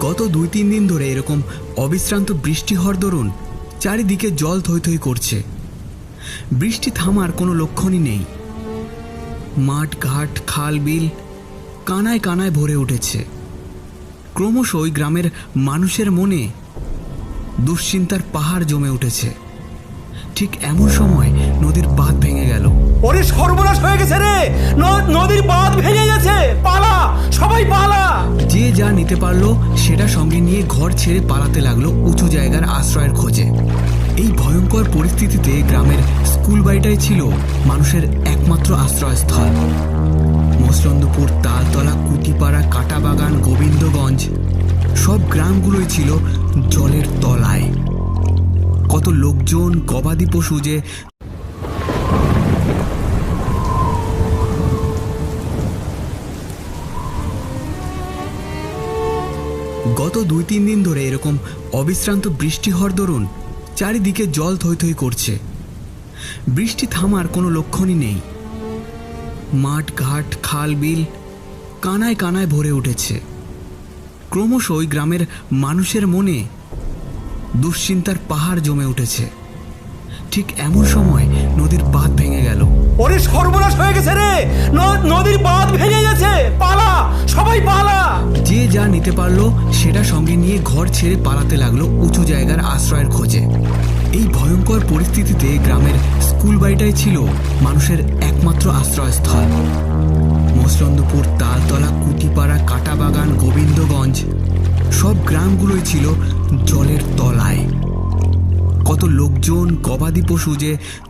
গত 2-3 দিন ধরে এরকম অবিশ্রান্ত বৃষ্টি হওয়ার দরুন চারিদিকে জল থই থই করছে। বৃষ্টি থামার কোনো লক্ষণই নেই। মাঠ ঘাট খাল বিল কানায় কানায় ভরে উঠেছে। ক্রমশই গ্রামের মানুষের মনে দুশ্চিন্তার পাহাড় জমে উঠেছে। ঠিক এমন সময় নদীর বাঁধ ভেঙে গেল। ওরে সর্বনাশ হয়ে গেছে রে, নদীর বাঁধ ভেঙে গেছে, পালা সবাই পালা। যে যা নিতে পারলো সেটা সঙ্গে নিয়ে ঘর ছেড়ে পালাতে লাগলো উঁচু জায়গার আশ্রয়ের খোঁজে। এই ভয়ঙ্কর পরিস্থিতিতে গ্রামের স্কুল বাড়িটাই ছিল মানুষের একমাত্র আশ্রয়স্থল। মসলন্দপুর, তালতলা, কুটিপাড়া, কাটাবাগান, গোবিন্দগঞ্জ সব গ্রামগুলোই ছিল জলের তলায়। কত লোকজন, গবাদি পশু যে গত 2-3 দিন ধরে এরকম অবিশ্রান্ত বৃষ্টি হওয়ার দরুন চারিদিকে জল থই থই করছে। বৃষ্টি থামার কোনো লক্ষণই নেই। মাঠ ঘাট খাল বিল কানায় কানায় ভরে উঠেছে। ক্রমশই গ্রামের মানুষের মনে দুশ্চিন্তার পাহাড় জমে উঠেছে। ঠিক এমন সময় নদীর বাঁধ ভেঙে গেল। ওরে সর্বনাশ হয়ে গেছে রে, নদীর বাঁধ ভেঙে গেছে, পালা সবাই পালা। যে যা নিতে পারলো সেটা সঙ্গে নিয়ে ঘর ছেড়ে পালাতে লাগলো উঁচু জায়গার আশ্রয়ের খোঁজে। এই ভয়ঙ্কর পরিস্থিতিতে গ্রামের স্কুল বাড়িটাই ছিল মানুষের একমাত্র আশ্রয়স্থল। মসলন্দপুর, তালতলা, কুটিপাড়া, কাটাবাগান, গোবিন্দগঞ্জ সব গ্রামগুলোই ছিল জলের তলায়। কত লোকজন, গবাদি পশু যে